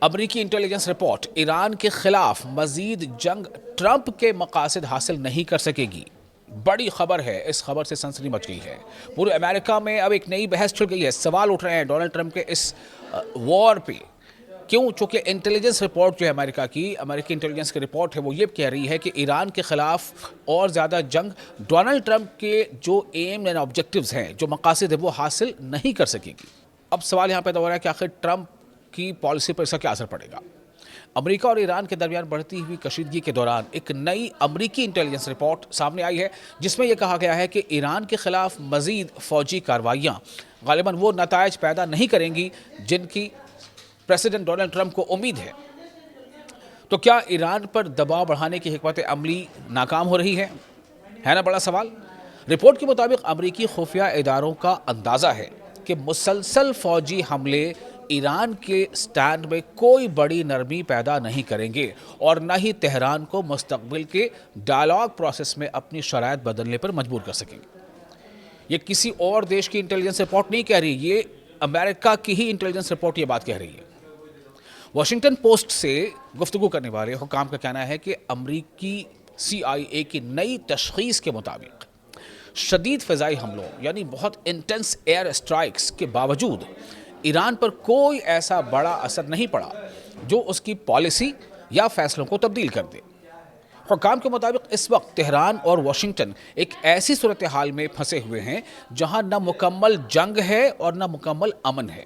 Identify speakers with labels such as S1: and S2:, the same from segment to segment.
S1: امریکی intelligence report Iran کے خلاف مزید جنگ ٹرمپ کے مقاصد حاصل نہیں کر سکے گی. بڑی خبر ہے، اس خبر سے سنسنی مچ گئی ہے. پورے امریکہ میں اب ایک نئی بحث چھڑ گئی ہے. سوال اٹھ رہے ہیں ڈونلڈ ٹرمپ کے اس وار پہ. کیوں؟ چونکہ انٹیلیجنس رپورٹ جو ہے امریکی انٹیلیجنس کی رپورٹ ہے، وہ یہ کہہ رہی ہے کہ ایران کے خلاف اور زیادہ جنگ ڈونلڈ ٹرمپ کے جو ایم اینڈ آبجیکٹیوز ہیں، جو مقاصد ہیں، وہ حاصل نہیں کر سکے گی. اب سوال یہاں پیدا ہو رہا ہے کہ آخر ٹرمپ کی پالیسی پر اس کا کیا اثر پڑے گا. امریکہ اور ایران کے درمیان بڑھتی ہوئی کشیدگی کے دوران ایک نئی امریکی انٹیلیجنس رپورٹ سامنے آئی ہے، جس میں یہ کہا گیا ہے کہ ایران کے خلاف مزید فوجی کارروائیاں غالباً وہ نتائج پیدا نہیں کریں گی جن کی پریزیڈنٹ ڈونلڈ ٹرمپ کو امید ہے. تو کیا ایران پر دباؤ بڑھانے کی حکمت عملی ناکام ہو رہی ہے نا بڑا سوال. رپورٹ کے مطابق امریکی خفیہ اداروں کا اندازہ ہے کہ مسلسل فوجی حملے ایران کے سٹینڈ میں کوئی بڑی نرمی پیدا نہیں کریں گے اور نہ ہی تہران کو مستقبل کے ڈائیلاگ پروسیس میں اپنی شرائط بدلنے پر مجبور کر سکیں گے. یہ کسی اور دیش کی انٹیلیجنس رپورٹ نہیں کہہ رہی، یہ امریکہ کی ہی انٹیلیجنس رپورٹ یہ بات کہہ رہی ہے. واشنگٹن پوسٹ سے گفتگو کرنے والے حکام کا کہنا ہے کہ امریکی CIA کی نئی تشخیص کے مطابق شدید فضائی حملوں یعنی بہت انٹینس ایئر اسٹرائکس کے باوجود ایران پر کوئی ایسا بڑا اثر نہیں پڑا جو اس کی پالیسی یا فیصلوں کو تبدیل کر دے. حکام کے مطابق اس وقت تہران اور واشنگٹن ایک ایسی صورتحال میں پھنسے ہوئے ہیں جہاں نہ مکمل جنگ ہے اور نہ مکمل امن ہے.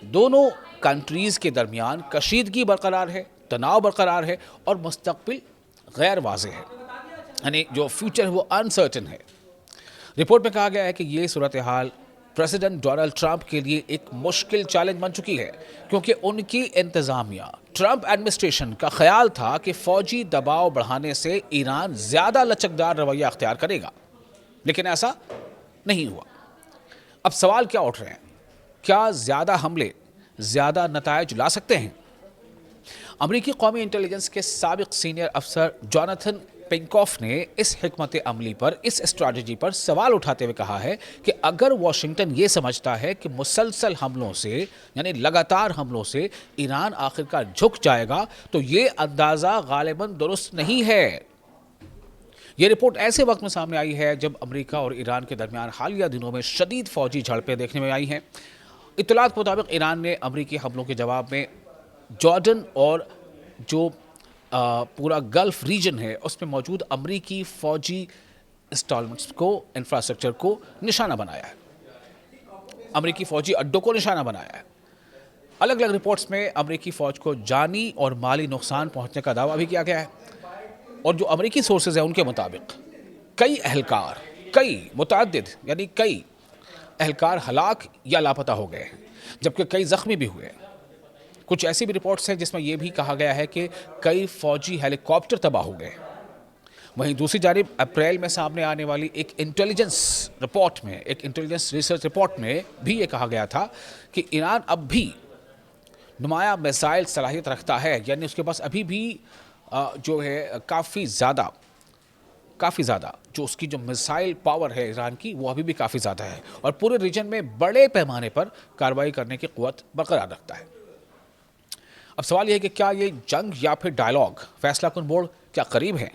S1: دونوں کنٹریز کے درمیان کشیدگی برقرار ہے، تناؤ برقرار ہے اور مستقبل غیر واضح ہے، یعنی جو فیوچر ہے وہ انسرٹن ہے. رپورٹ میں کہا گیا ہے کہ یہ صورتحال پریزیڈنٹ ڈونلڈ ٹرمپ کے لیے ایک مشکل چیلنج بن چکی ہے، کیونکہ ان کی انتظامیہ ٹرمپ ایڈمنسٹریشن کا خیال تھا کہ فوجی دباؤ بڑھانے سے ایران زیادہ لچکدار رویہ اختیار کرے گا، لیکن ایسا نہیں ہوا. اب سوال کیا اٹھ رہے ہیں؟ کیا زیادہ حملے زیادہ نتائج لا سکتے ہیں؟ امریکی قومی انٹیلیجنس کے سابق سینئر افسر جوناتھن پنکوف نے اس حکمت عملی پر، اس اسٹریٹجی پر سوال اٹھاتے ہوئے کہا ہے کہ اگر واشنگٹن یہ سمجھتا ہے کہ مسلسل حملوں سے یعنی لگاتار حملوں سے ایران آخرکار جھک جائے گا تو یہ اندازہ غالباً درست نہیں ہے. یہ رپورٹ ایسے وقت میں سامنے آئی ہے جب امریکہ اور ایران کے درمیان حالیہ دنوں میں شدید فوجی جھڑپیں دیکھنے میں آئی ہیں. اطلاعات کے مطابق ایران نے امریکی حملوں کے جواب میں جارڈن اور جو پورا گلف ریجن ہے اس میں موجود امریکی فوجی انسٹالمنٹس کو، انفراسٹرکچر کو نشانہ بنایا ہے، امریکی فوجی اڈوں کو نشانہ بنایا ہے. الگ الگ رپورٹس میں امریکی فوج کو جانی اور مالی نقصان پہنچنے کا دعویٰ بھی کیا گیا ہے، اور جو امریکی سورسز ہیں ان کے مطابق کئی اہلکار ہلاک یا لاپتہ ہو گئے ہیں، جبکہ کئی زخمی بھی ہوئے. کچھ ایسی بھی رپورٹس ہیں جس میں یہ بھی کہا گیا ہے کہ کئی فوجی ہیلی کاپٹر تباہ ہو گئے. وہیں دوسری جانب اپریل میں سامنے آنے والی ایک انٹیلیجنس ریسرچ رپورٹ میں بھی یہ کہا گیا تھا کہ ایران اب بھی نمایاں میزائل صلاحیت رکھتا ہے، یعنی اس کے پاس ابھی بھی جو ہے کافی زیادہ جو اس کی جو میزائل پاور ہے ایران کی، وہ ابھی بھی کافی زیادہ ہے اور پورے ریجن میں بڑے پیمانے پر کارروائی کرنے کی قوت برقرار رکھتا ہے. اب سوال یہ ہے کہ کیا یہ جنگ یا پھر ڈائیلاگ فیصلہ کن موڑ کیا قریب ہے؟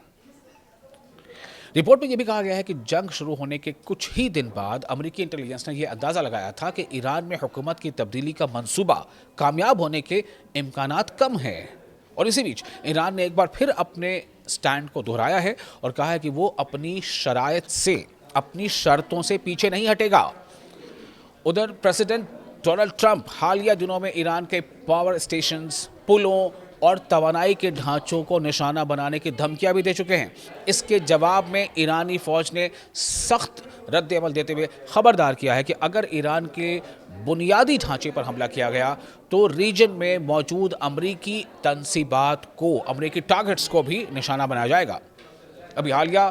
S1: رپورٹ میں یہ بھی کہا گیا ہے کہ جنگ شروع ہونے کے کچھ ہی دن بعد امریکی انٹیلیجنس نے یہ اندازہ لگایا تھا کہ ایران میں حکومت کی تبدیلی کا منصوبہ کامیاب ہونے کے امکانات کم ہیں، اور اسی بیچ ایران نے ایک بار پھر اپنے سٹینڈ کو دہرایا ہے اور کہا ہے کہ وہ اپنی شرائط سے، اپنی شرطوں سے پیچھے نہیں ہٹے گا. ادھر پریزیڈنٹ ڈونلڈ ٹرمپ حالیہ دنوں میں ایران کے پاور اسٹیشنز، پلوں اور توانائی کے ڈھانچوں کو نشانہ بنانے کی دھمکیاں بھی دے چکے ہیں. اس کے جواب میں ایرانی فوج نے سخت رد عمل دیتے ہوئے خبردار کیا ہے کہ اگر ایران کے بنیادی ڈھانچے پر حملہ کیا گیا تو ریجن میں موجود امریکی تنصیبات کو، امریکی ٹارگٹس کو بھی نشانہ بنایا جائے گا. ابھی حالیہ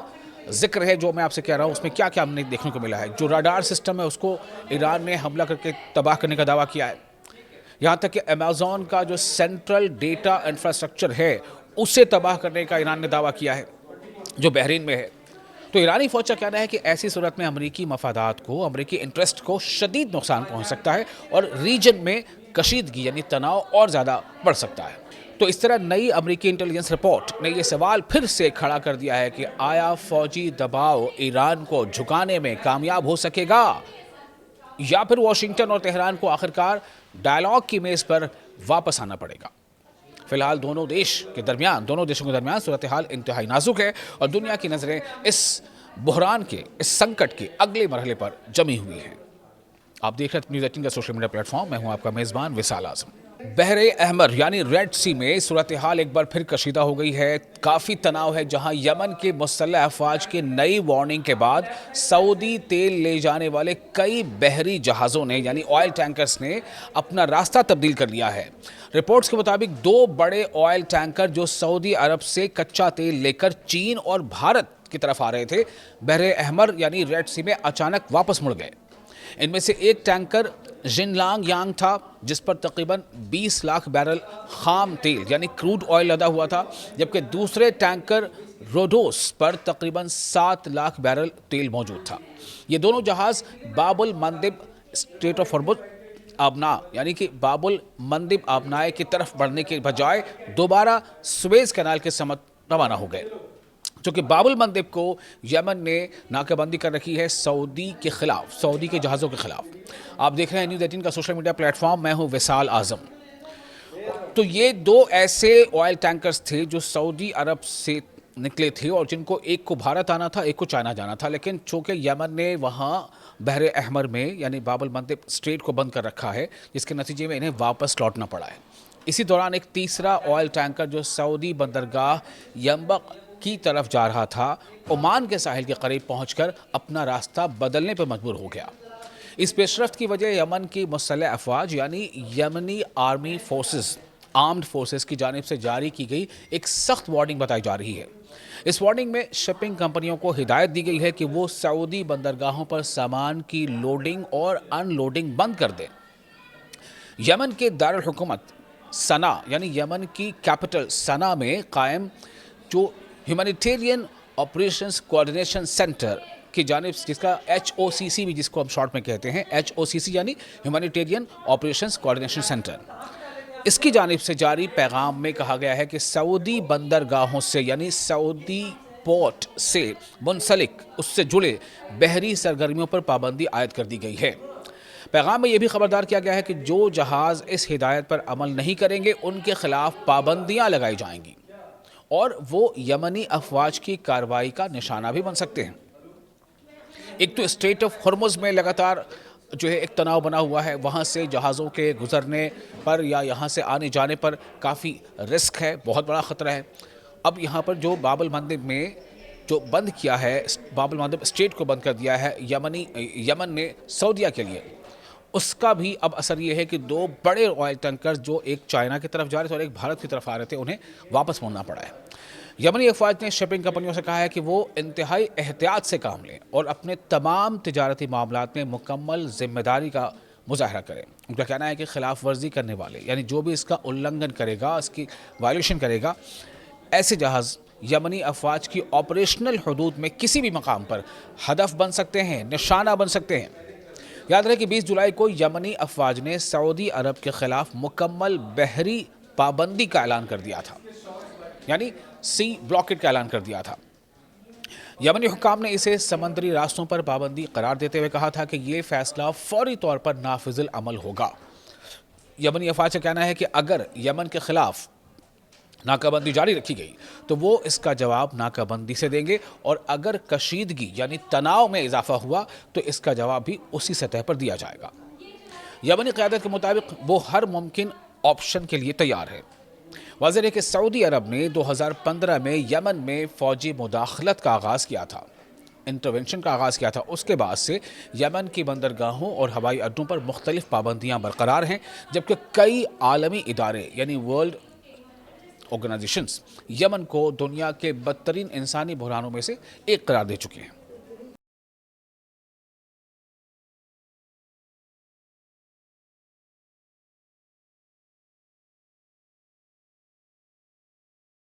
S1: ذکر ہے جو میں آپ سے کہہ رہا ہوں، اس میں کیا کیا ہم نے دیکھنے کو ملا ہے. جو راڈار سسٹم ہے اس کو ایران نے حملہ کر کے تباہ کرنے کا دعویٰ کیا ہے. یہاں تک کہ امیزون کا جو سینٹرل ڈیٹا انفراسٹرکچر ہے اسے تباہ کرنے کا ایران نے دعویٰ کیا ہے جو بحرین میں ہے. تو ایرانی فوج کا کہنا ہے کہ ایسی صورت میں امریکی مفادات کو، امریکی انٹرسٹ کو شدید نقصان پہنچ سکتا ہے اور ریجن میں کشیدگی یعنی تناؤ اور زیادہ بڑھ سکتا ہے۔ تو اس طرح نئی امریکی انٹیلیجنس رپورٹ نے یہ سوال پھر سے کھڑا کر دیا ہے کہ آیا فوجی دباؤ ایران کو جھکانے میں کامیاب ہو سکے گا، یا پھر واشنگٹن اور تہران کو آخرکار ڈائیلاگ کی میز پر واپس آنا پڑے گا۔ فی الحال دونوں دیشوں کے درمیان صورتحال انتہائی نازک ہے اور دنیا کی نظریں اس بحران کے، اس سنکٹ کے اگلے مرحلے پر جمی ہوئی ہیں۔ آپ دیکھ رہے ہیں نیوز 18 کا سوشل میڈیا پلیٹ فارم، میں ہوں آپ کا میزبان وصال اعظم۔ بحر احمر یعنی ریڈ سی میں صورتحال ایک بار پھر کشیدہ ہو گئی ہے، کافی تناؤ ہے، جہاں یمن کے مسلح افواج کی نئی وارننگ کے بعد سعودی تیل لے جانے والے کئی بحری جہازوں نے یعنی آئل ٹینکرز نے اپنا راستہ تبدیل کر لیا ہے۔ رپورٹس کے مطابق 2 بڑے آئل ٹینکر جو سعودی عرب سے کچا تیل لے کر چین اور بھارت کی طرف آ رہے تھے، بحر احمر یعنی ریڈ سی میں اچانک واپس مڑ گئے۔ ان میں سے ایک ٹینکر جن لانگ یانگ تھا، جس پر تقریباً 20 لاکھ بیرل خام تیل یعنی کروڈ آئل لدا ہوا تھا، جبکہ دوسرے ٹینکر روڈوس پر تقریباً 7 لاکھ بیرل تیل موجود تھا۔ یہ دونوں جہاز باب المندب اسٹریٹ آف ہارمز آبنا یعنی کہ باب المندب آبنائے کی طرف بڑھنے کے بجائے دوبارہ سویز کینال کے سمت روانہ ہو گئے، چونکہ باب المندب کو یمن نے ناکہ بندی کر رکھی ہے سعودی کے جہازوں کے خلاف۔ آپ دیکھ رہے ہیں نیوز 18 کا سوشل میڈیا پلیٹ فارم، میں ہوں وصال اعظم۔ تو یہ 2 ایسے آئل ٹینکرز تھے جو سعودی عرب سے نکلے تھے اور جن کو ایک کو بھارت آنا تھا، ایک کو چائنا جانا تھا، لیکن چونکہ یمن نے وہاں بحر احمر میں یعنی باب المندب اسٹریٹ کو بند کر رکھا ہے، جس کے نتیجے میں انہیں واپس لوٹنا پڑا ہے۔ اسی دوران ایک تیسرا آئل ٹینکر جو سعودی بندرگاہ ینبع کی طرف جا رہا تھا، عمان کے ساحل کے قریب پہنچ کر اپنا راستہ بدلنے پر مجبور ہو گیا۔ اس پیش رفت کی وجہ یمن کی مسلح افواج یعنی یمنی آرمڈ فورسز کی جانب سے جاری کی گئی ایک سخت وارننگ بتائی جا رہی ہے۔ اس وارننگ میں شپنگ کمپنیوں کو ہدایت دی گئی ہے کہ وہ سعودی بندرگاہوں پر سامان کی لوڈنگ اور ان لوڈنگ بند کر دیں۔ یمن کے دارالحکومت سنا یعنی یمن کی کیپٹل سنا میں قائم جو ہیومینیٹیرین آپریشنز کوارڈینیشن سینٹر کی جانب جس کا HOCC بھی جس کو ہم شارٹ میں کہتے ہیں، HOCC یعنی ہیومینیٹیرین آپریشنز کوارڈینیشن سینٹر، اس کی جانب سے جاری پیغام میں کہا گیا ہے کہ سعودی بندرگاہوں سے یعنی سعودی پورٹ سے منسلک اس سے جڑے بحری سرگرمیوں پر پابندی عائد کر دی گئی ہے۔ پیغام میں یہ بھی خبردار کیا گیا ہے کہ جو جہاز اس ہدایت پر عمل نہیں کریں گے ان کے خلاف پابندیاں لگائی جائیں گی اور وہ یمنی افواج کی کارروائی کا نشانہ بھی بن سکتے ہیں۔ ایک تو اسٹریٹ آف ہارمز میں لگاتار جو ہے ایک تناؤ بنا ہوا ہے، وہاں سے جہازوں کے گزرنے پر یا یہاں سے آنے جانے پر کافی رسک ہے، بہت بڑا خطرہ ہے۔ اب یہاں پر جو باب المندب میں جو بند کیا ہے، باب المندب اسٹریٹ کو بند کر دیا ہے یمن نے سعودیہ کے لیے، اس کا بھی اب اثر یہ ہے کہ 2 بڑے آئل ٹینکر جو ایک چائنا کی طرف جا رہے تھے اور ایک بھارت کی طرف آ رہے تھے، انہیں واپس موڑنا پڑا ہے۔ یمنی افواج نے شپنگ کمپنیوں سے کہا ہے کہ وہ انتہائی احتیاط سے کام لیں اور اپنے تمام تجارتی معاملات میں مکمل ذمہ داری کا مظاہرہ کریں۔ ان کا کہنا ہے کہ خلاف ورزی کرنے والے یعنی جو بھی اس کا النگھن کرے گا، اس کی وائلیشن کرے گا، ایسے جہاز یمنی افواج کی آپریشنل حدود میں کسی بھی مقام پر ہدف بن سکتے ہیں، نشانہ بن سکتے ہیں۔ یاد رہے کہ 20 جولائی کو یمنی افواج نے سعودی عرب کے خلاف مکمل بحری پابندی کا اعلان کر دیا تھا، یعنی سی بلاکٹ کا اعلان کر دیا تھا۔ یمنی حکام نے اسے سمندری راستوں پر پابندی قرار دیتے ہوئے کہا تھا کہ یہ فیصلہ فوری طور پر نافذ العمل ہوگا۔ یمنی افواج کا کہنا ہے کہ اگر یمن کے خلاف ناکہ بندی جاری رکھی گئی تو وہ اس کا جواب ناکہ بندی سے دیں گے، اور اگر کشیدگی یعنی تناؤ میں اضافہ ہوا تو اس کا جواب بھی اسی سطح پر دیا جائے گا۔ یمنی قیادت کے مطابق وہ ہر ممکن آپشن کے لیے تیار ہے۔ واضح ہے کہ سعودی عرب نے 2015 میں یمن میں فوجی مداخلت کا آغاز کیا تھا، انٹرونشن کا آغاز کیا تھا۔ اس کے بعد سے یمن کی بندرگاہوں اور ہوائی اڈوں پر مختلف پابندیاں برقرار ہیں، جبکہ کئی عالمی ادارے یعنی ورلڈ آرگنائزیشنز یمن کو دنیا کے بدترین انسانی بحرانوں میں سے ایک قرار دے چکے ہیں۔